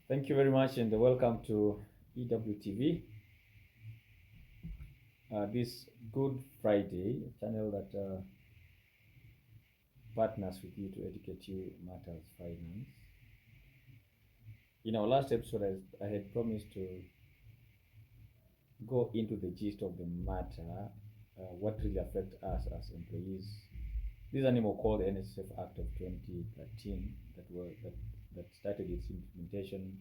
Thank you very much and welcome to EWTV. This Good Friday channel that partners with you to educate you matters finance. In our last episode, I had promised to go into the gist of the matter, what really affects us as employees. This animal called the Nssf Act of 2013 that started its implementation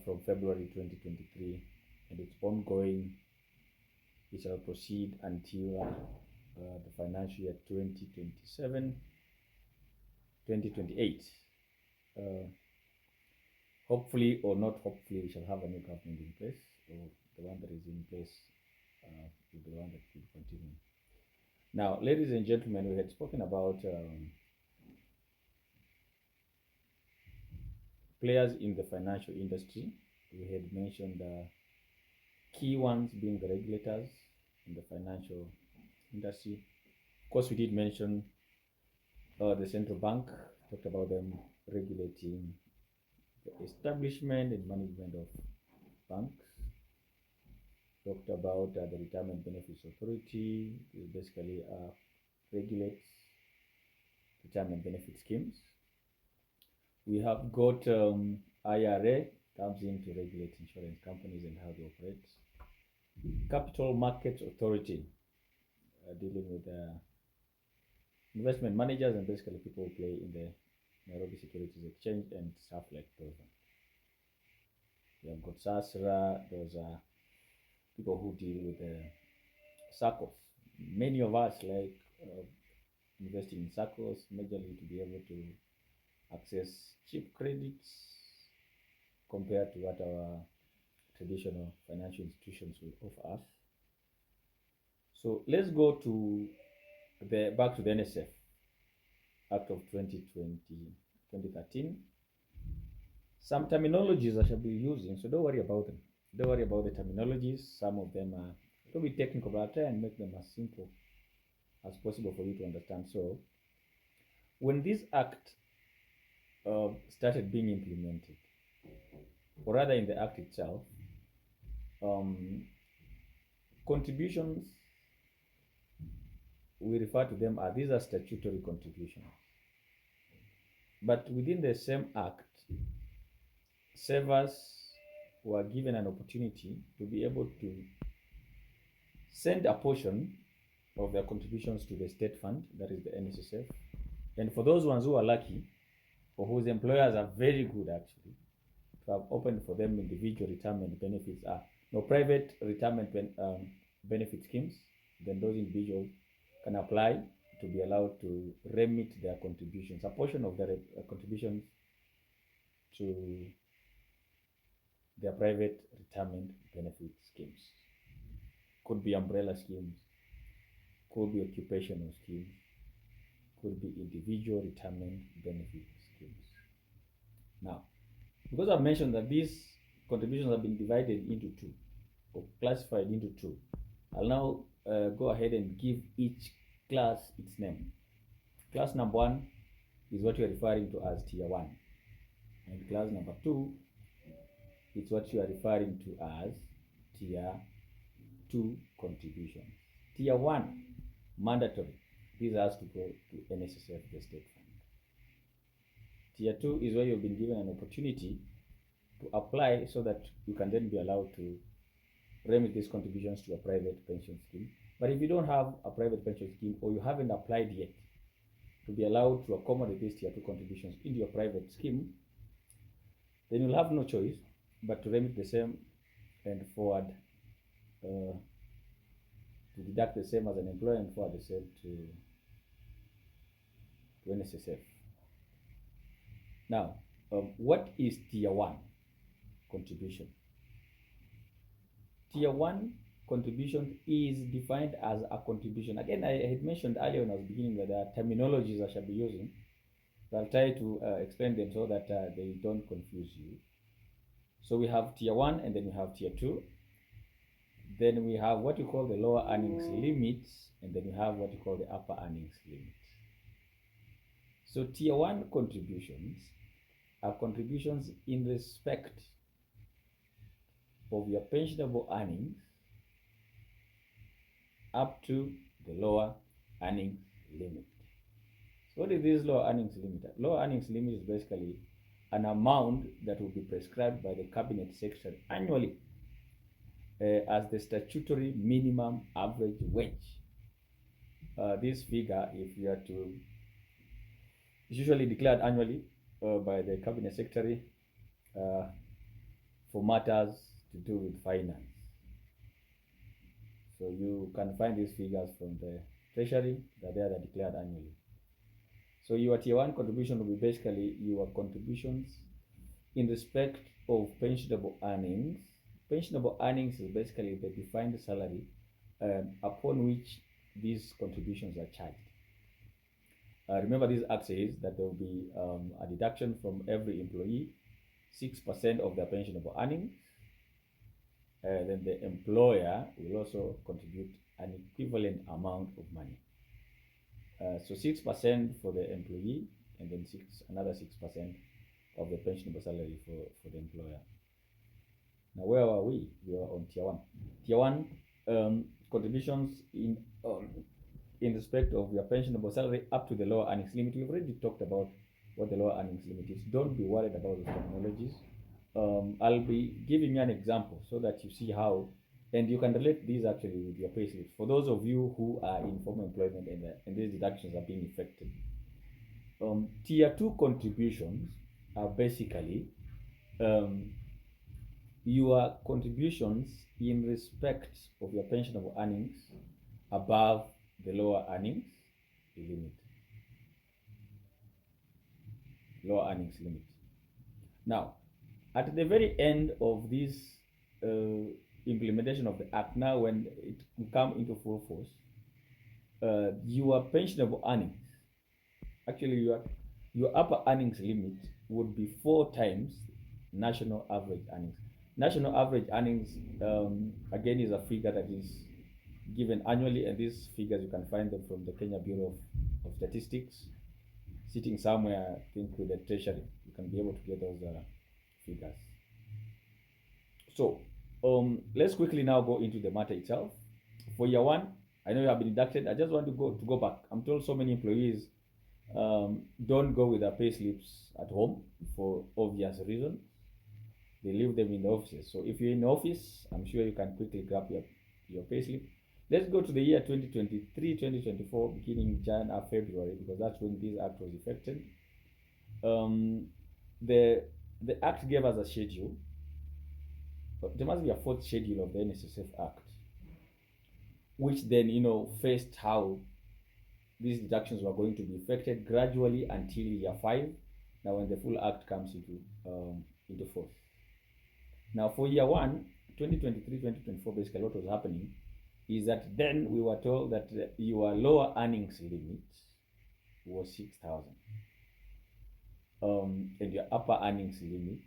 from February 2023, and it's ongoing. It shall proceed until the financial year 2027 2028. Hopefully or not hopefully, we shall have a new government in place, or the one that is in place will be the one that will continue. Now, ladies and gentlemen, we had spoken about players in the financial industry. We had mentioned key ones being the regulators in the financial industry. Of course, we did mention the central bank, talked about them regulating the establishment and management of banks. Talked about the Retirement Benefits Authority, which basically regulates retirement benefit schemes. We have got IRA, comes in to regulate insurance companies and how they operate. Capital Markets Authority, dealing with investment managers and basically people who play in the Nairobi Securities Exchange and stuff like those. We have got SASRA, those are people who deal with the circles. Many of us like investing in circles, majorly to be able to access cheap credits compared to what our traditional financial institutions will offer us. So let's go to back to the Nssf Act of 2013. Some terminologies I shall be using, so don't worry about them. Don't worry about the terminologies. Some of them are a little bit technical, but I'll try and make them as simple as possible for you to understand. So when this act started being implemented, or rather in the act itself, contributions, we refer to them as, these are statutory contributions. But within the same act, savers were given an opportunity to be able to send a portion of their contributions to the state fund, that is the Nssf. And for those ones who are lucky, or whose employers are very good actually, to have opened for them individual retirement benefits, private retirement benefit schemes, then those individuals can apply to be allowed to remit their contributions, a portion of their contributions to their private retirement benefit schemes. Could be umbrella schemes, could be occupational schemes, could be individual retirement benefit schemes. Now, because I've mentioned that these contributions have been divided into two, or classified into two, I'll now go ahead and give each class its name. Class number 1 is what you're referring to as tier 1. And class number 2 is what you are referring to as tier 2 contributions. Tier 1, mandatory. This has to go to Nssf, the state fund. Tier 2 is where you've been given an opportunity to apply so that you can then be allowed to remit these contributions to a private pension scheme. But if you don't have a private pension scheme, or you haven't applied yet to be allowed to accommodate these tier 2 contributions into your private scheme, then you'll have no choice but to remit the same and forward, to deduct the same as an employer and forward the same to Nssf. Now, what is tier 1 contribution? Tier 1 contribution is defined as a contribution. Again, I had mentioned earlier when I was beginning that there are terminologies I shall be using. So I'll try to explain them so that they don't confuse you. So we have tier 1 and then we have tier 2. Then we have what you call the lower earnings limits, and then you have what you call the upper earnings limit. So tier 1 contributions are contributions in respect of your pensionable earnings up to the lower earnings limit. So what is this lower earnings limit? Lower earnings limit is basically an amount that will be prescribed by the cabinet secretary annually as the statutory minimum average wage. This figure, if you are to, is usually declared annually by the cabinet secretary for matters to do with finance. So you can find these figures from the treasury that they are declared annually. So your tier 1 contribution will be basically your contributions in respect of pensionable earnings. Pensionable earnings is basically the defined salary upon which these contributions are charged. Remember, this act says that there will be a deduction from every employee, 6% of their pensionable earnings. Then the employer will also contribute an equivalent amount of money. So 6% for the employee, and then another 6% of the pensionable salary for the employer. Now, where are we? We are on tier 1. Tier 1 contributions in respect of your pensionable salary up to the lower earnings limit. We've already talked about what the lower earnings limit is. Don't be worried about the terminologies. I'll be giving you an example so that you see how, and you can relate these actually with your payslips. For those of you who are in formal employment and these deductions are being effected. Tier 2 contributions are basically your contributions in respect of your pensionable earnings above the lower earnings limit. Lower earnings limit. Now, at the very end of this implementation of the act, now when it will come into full force, your pensionable earnings, actually your upper earnings limit would be 4 times national average earnings. National average earnings, again, is a figure that is given annually, and these figures you can find them from the Kenya Bureau of Statistics, sitting somewhere, I think, with the treasury. You can be able to get those figures. So let's quickly now go into the matter itself. For year 1, I know you have been deducted. I just want to go back. I'm told so many employees don't go with their pay slips at home for obvious reasons. They leave them in the offices. So if you're in the office, I'm sure you can quickly grab your pay slip. Let's go to the year 2023, 2024, beginning January, February, because that's when this act was effected. The act gave us a schedule. But there must be a 4th schedule of the Nssf Act, which then, faced how these deductions were going to be effected gradually until year 5. Now, when the full act comes into force. Now, for year 1, 2023, 2024, basically what was happening is that then we were told that your lower earnings limit was 6,000, and your upper earnings limit.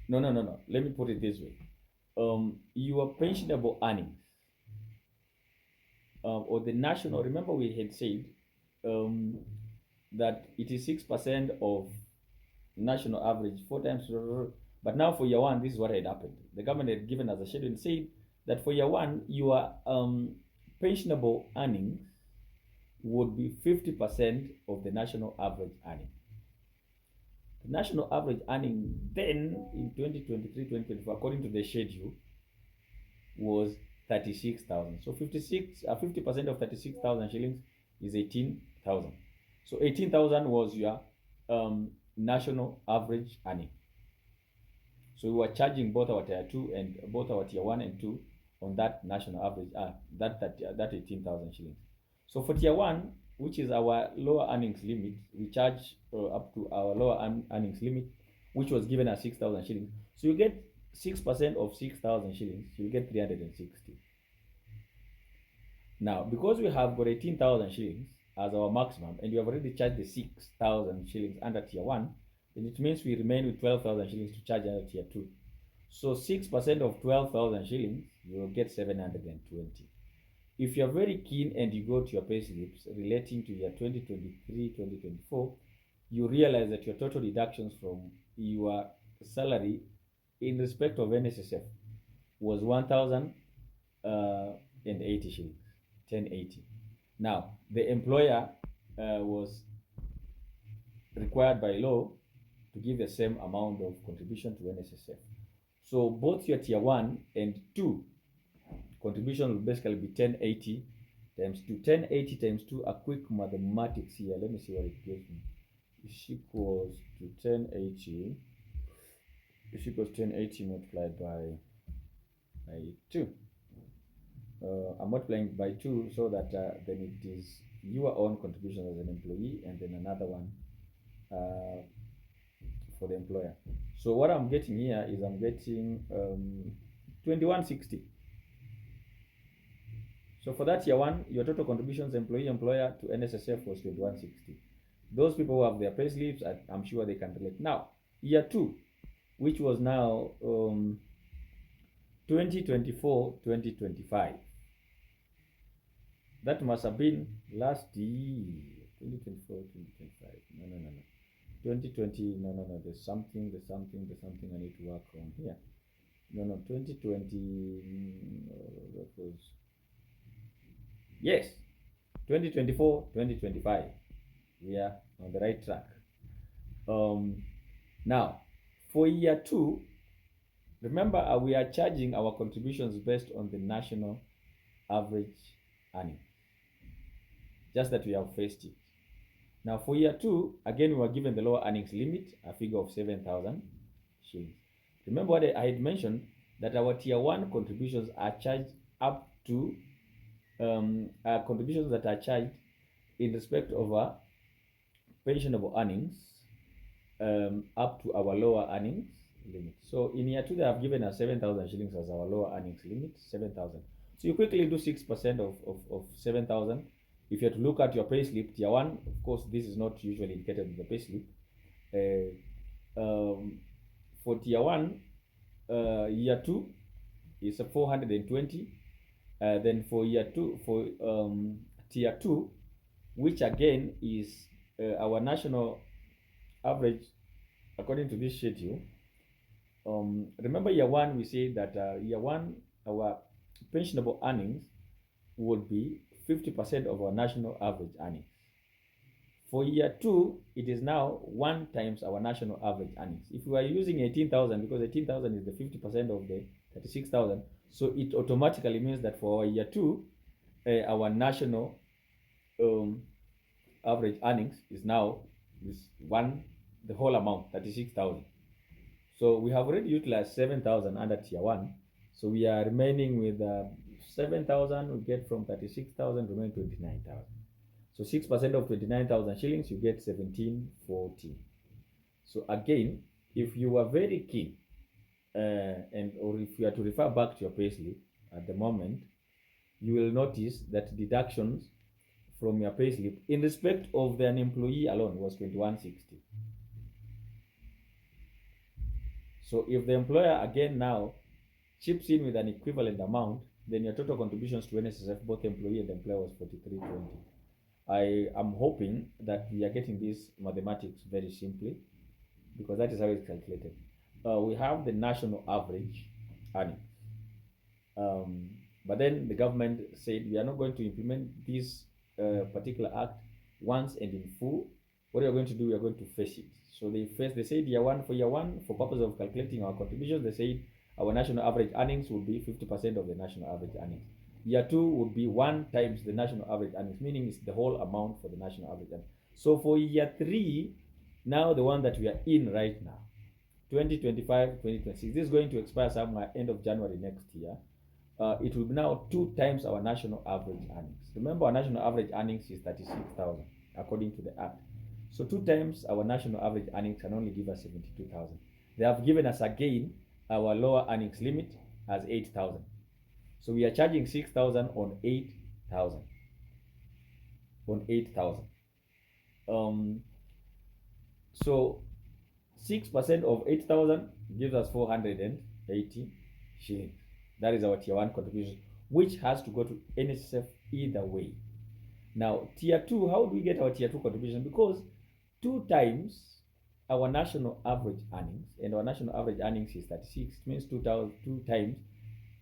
No. Let me put it this way. Your pensionable earnings, or the national, remember we had said that it is 6% of national average, 4 times, but now for year 1, this is what had happened. The government had given us a schedule and said that for year 1, your pensionable earnings would be 50% of the national average earning. The national average earning then in 2023-2024, according to the schedule, was 36,000. So 50% of 36,000 shillings is 18,000. So 18,000 was your national average earning. So we were charging both our tier 2 and both our tier 1 and 2 on that national average, that 18,000 shillings. So for tier 1, which is our lower earnings limit, we charge up to our lower earnings limit, which was given as 6,000 shillings. So you get 6% of 6,000 shillings, you get 360. Now, because we have got 18,000 shillings as our maximum, and you have already charged the 6,000 shillings under tier 1, then it means we remain with 12,000 shillings to charge under tier 2. So 6% of 12,000 shillings, you will get 720. If you're very keen and you go to your payslips relating to year 2023, 2024, you realize that your total deductions from your salary in respect of Nssf was 1,080 shillings, 1080. Now, the employer was required by law to give the same amount of contribution to Nssf. So both your tier 1 and 2 contribution will basically be 1080 times 2. 1080 times 2, a quick mathematics here. Let me see what it gives me. Is equals to 1080. Is equals 1080 multiplied by 2. I'm multiplying by 2 so that then it is your own contribution as an employee and then another one for the employer. So what I'm getting here is I'm getting 2160. So for that year 1, your total contributions employer to Nssf was 2160. Those people who have their pay slips, I'm sure they can relate. Now, year 2, which was now 2024-2025. That must have been last year. 2024-2025. No. 2020, no. There's something I need to work on here. No. 2020. That was. Yes. 2024-2025. We are on the right track. Now, for year 2, remember we are charging our contributions based on the national average earning. Just that we have faced it. Now for year 2, again we were given the lower earnings limit, a figure of 7,000 shillings. Remember what I had mentioned, that our tier 1 contributions are charged up to contributions that are charged in respect of our pensionable earnings up to our lower earnings limit. So in year 2, they have given us 7,000 shillings as our lower earnings limit, 7,000. So you quickly do 6% of 7,000. If you have to look at your payslip, tier 1, of course, this is not usually indicated in the payslip. For tier 1, year 2 is a 420. Then for year 2, for tier 2, which again is our national average according to this schedule. Remember year 1, we said that year 1, our pensionable earnings would be 50% of our national average earnings. For year 2, it is now 1 times our national average earnings. If we are using 18,000, because 18,000 is the 50% of the 36,000, so it automatically means that for year 2, our national average earnings is now the whole amount, 36,000. So we have already utilized 7,000 under tier 1. So we are remaining with 7,000 we get from 36,000, remain 29,000. So 6% of 29,000 shillings, you get 1740. So again, if you are very keen, or if you are to refer back to your payslip at the moment, you will notice that deductions from your payslip in respect of an employee alone was 2160. So if the employer again now chips in with an equivalent amount, then your total contributions to Nssf, both employee and employer, was 4320. I am hoping that we are getting this mathematics very simply, because that is how it's calculated. We have the national average earnings. But then the government said we are not going to implement this particular act once and in full. What we are going to do, we are going to face it. So they said year 1, for purpose of calculating our contributions, they said our national average earnings would be 50% of the national average earnings. Year 2 would be 1 times the national average earnings, meaning it's the whole amount for the national average earnings. So for year 3, now the one that we are in right now, 2025-2026, this is going to expire somewhere end of January next year. It will be now 2 times our national average earnings. Remember, our national average earnings is 36,000 according to the act. So 2 times our national average earnings can only give us 72,000. They have given us again our lower earnings limit as 8,000. So we are charging 6,000 on 8,000. On 8,000. So 6% of 8,000 gives us 480 shillings. That is our tier 1 contribution. which has to go to Nssf either way. Now, tier 2, how do we get our tier 2 contribution? Because 2 times our national average earnings, and our national average earnings is 36, it means 2 times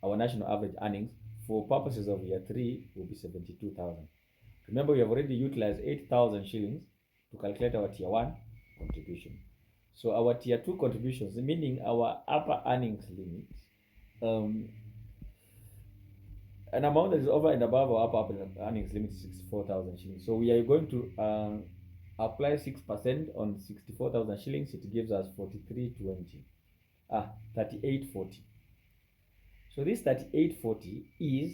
our national average earnings for purposes of year 3 will be 72,000. Remember, we have already utilized 8,000 shillings to calculate our tier 1 contribution. So our tier 2 contributions, meaning our upper earnings limit, an amount that is over and above our upper earnings limit is 64,000 shillings. So we are going to apply 6% on 64,000 shillings. It gives us 3840. So this 3840 is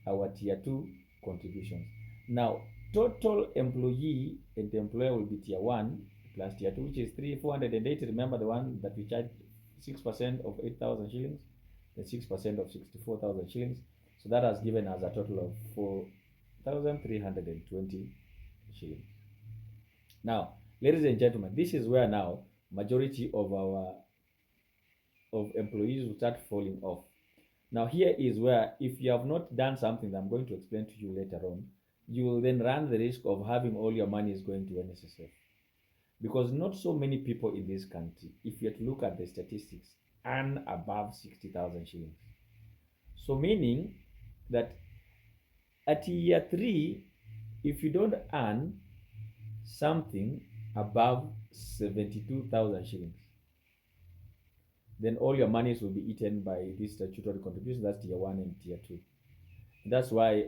our tier 2 contributions. Now, total employee and the employer will be tier 1 plus tier 2, which is 480. Remember the one that we charge 6% of 8,000 shillings, then 6% of 64,000 shillings. So that has given us a total of 4,320 shillings. Now, ladies and gentlemen, this is where now majority of our employees will start falling off. Now, here is where, if you have not done something that I'm going to explain to you later on, you will then run the risk of having all your money is going to Nssf. Because not so many people in this country, if you have to look at the statistics, earn above 60,000 shillings. So meaning that at year 3, if you don't earn something above 72,000 shillings, then all your monies will be eaten by this statutory contribution. That's tier 1 and tier 2. That's why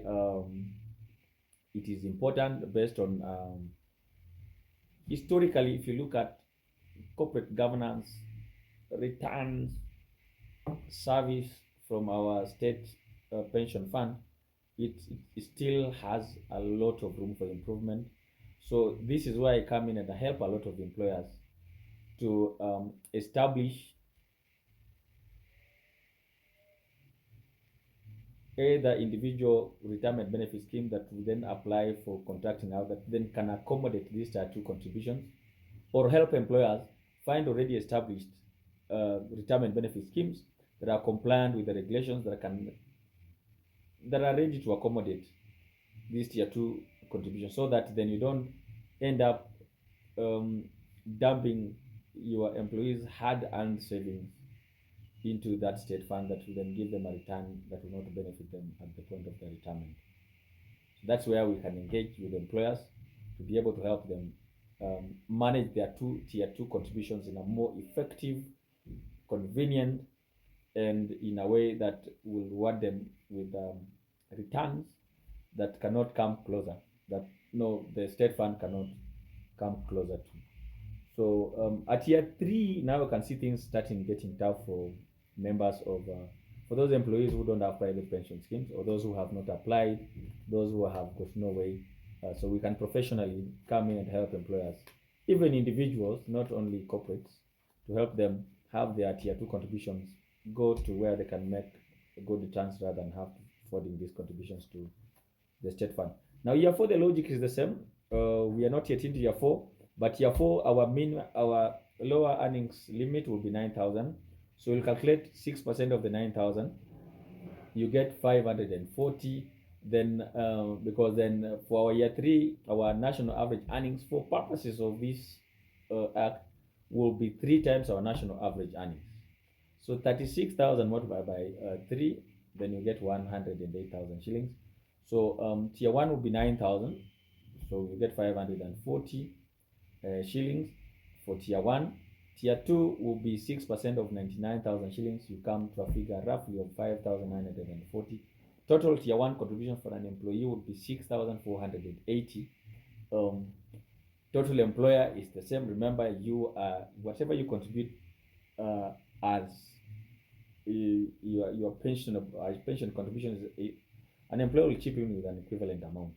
it is important, based on historically, if you look at corporate governance, returns, service from our state pension fund, it still has a lot of room for improvement. So this is why I come in and I help a lot of employers to establish either individual retirement benefit scheme that will then apply for contracting out, that then can accommodate these tier 2 contributions, or help employers find already established retirement benefit schemes that are compliant with the regulations that are ready to accommodate these tier 2 contributions, so that then you don't end up dumping your employees' hard-earned savings into that state fund that will then give them a return that will not benefit them at the point of their retirement. So that's where we can engage with employers to be able to help them manage their tier 2 contributions in a more effective, convenient, and in a way that will reward them with returns that cannot come closer, that the state fund cannot come closer to. So at year 3, now we can see things starting getting tough for members of, for those employees who don't have private pension schemes, or those who have not applied, those who have got no way. So we can professionally come in and help employers, even individuals, not only corporates, to help them have their tier 2 contributions go to where they can make good returns rather than have forwarding these contributions to the state fund. Now, year 4, the logic is the same. We are not yet into year 4, but year 4, our lower earnings limit will be 9,000. So we'll calculate 6% of the 9,000. You get 540. Then, because then for our year 3, our national average earnings for purposes of this act will be 3 times our national average earnings. So 36,000 multiplied by 3, then you get 108,000 shillings. So tier 1 will be 9,000. So you get 540 shillings for tier 1. Tier 2 will be 6% of 99,000 shillings. You come to a figure roughly of 5,940. Total tier 1 contribution for an employee would be 6,480. Total employer is the same. Remember, you whatever you contribute as your pension contributions, an employer will chip in with an equivalent amount.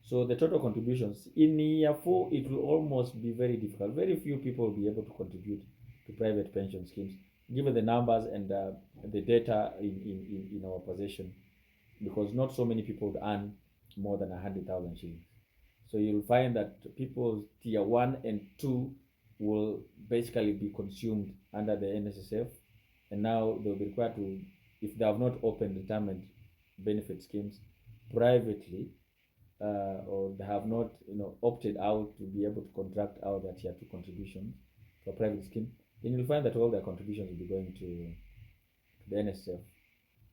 So the total contributions in year 4, it will almost be very difficult. Very few people will be able to contribute to private pension schemes, given the numbers and the data in our possession, because not so many people earn more than 100,000 shillings. So you'll find that people's tier 1 and 2 will basically be consumed under the Nssf, and now they'll be required to, if they have not opened retirement benefit schemes privately, or they have not, opted out to be able to contract out their tier 2 contributions to a private scheme, then you'll find that all their contributions will be going to the Nssf.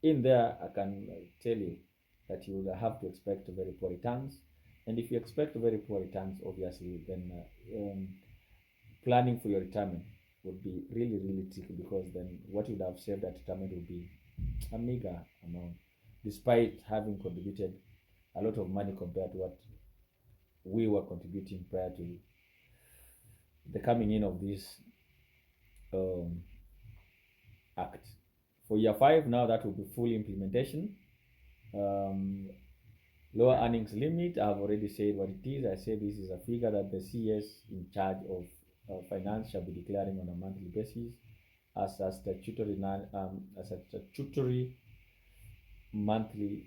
In there, I can tell you that you will have to expect very poor returns. And if you expect very poor returns, obviously, then planning for your retirement would be really, really tricky, because then what you would have saved at retirement would be a meager amount, despite having contributed a lot of money compared to what we were contributing prior to the coming in of this um, act. For year 5, now that will be full implementation. Lower earnings limit, I have already said what it is. I said this is a figure that the CS in charge of finance shall be declaring on a monthly basis as a statutory monthly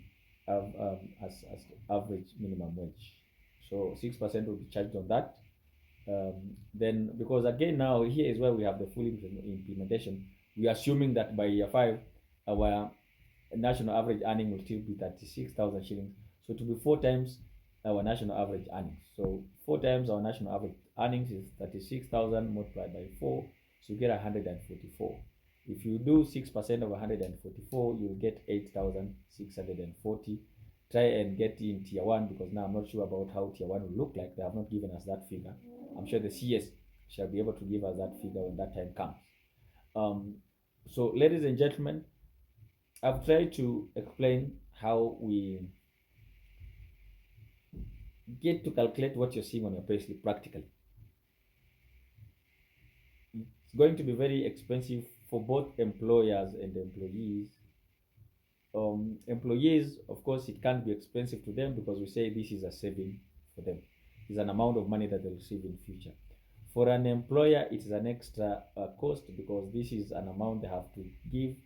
as average minimum wage. So 6% will be charged on that. Then, because again, now here is where we have the full implementation. We are assuming that by year 5, our national average earning will still be 36,000 shillings. So to be 4 times our national average earnings. So 4 times our national average earnings is 36,000 multiplied by 4. So you get 144. If you do 6% of 144, you'll get 8,640. Try and get in tier 1, because now I'm not sure about how tier 1 will look like. They have not given us that figure. I'm sure the CS shall be able to give us that figure when that time comes. So ladies and gentlemen, I've tried to explain how we get to calculate what you're seeing on your payslip practically. It's going to be very expensive for both employers and employees. Employees, of course, it can't be expensive to them, because we say this is a saving for them. It's an amount of money that they'll receive in future. For an employer, it is an extra cost, because this is an amount they have to give.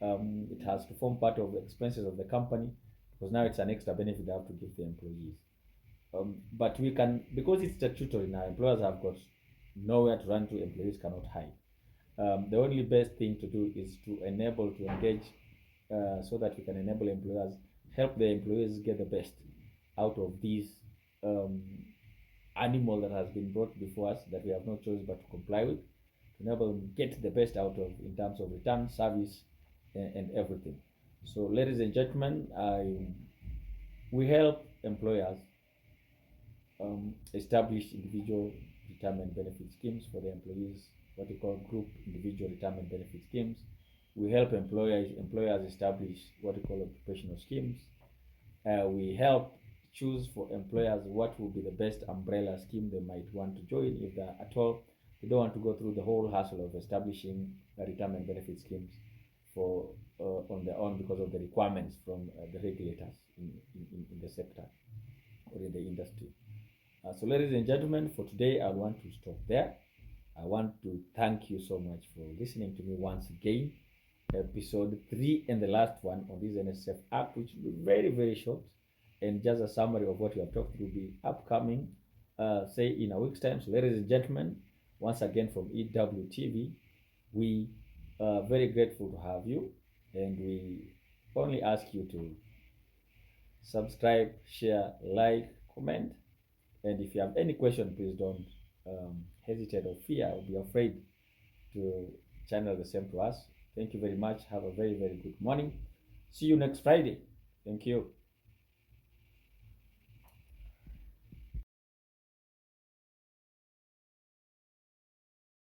It has to form part of the expenses of the company, because now it's an extra benefit they have to give the employees. But we can, because it's statutory now, employers have got nowhere to run to, employees cannot hide. The only best thing to do is to enable, to engage, so that we can enable employers, help the employees get the best out of this animal that has been brought before us, that we have no choice but to comply with, to enable them get the best out of, in terms of return, service, and everything. So ladies and gentlemen, we help employers establish individual retirement benefit schemes for the employees, what we call group individual retirement benefit schemes. We help employers establish what we call occupational schemes. We help choose for employers what will be the best umbrella scheme they might want to join, if they at all they don't want to go through the whole hassle of establishing retirement benefit schemes for on their own, because of the requirements from the regulators in the sector or in the industry. So ladies and gentlemen, for today I want to stop there. I want to thank you so much for listening to me once again. Episode 3 and the last one on this Nssf app, which will be very, very short, and just a summary of what we have talked will be upcoming, say in a week's time. So ladies and gentlemen, once again from EWTV, we are very grateful to have you, and we only ask you to subscribe, share, like, comment, and if you have any question, please don't hesitate or fear or be afraid to channel the same to us. Thank you very much. Have a very, very good morning. See you next Friday. Thank you.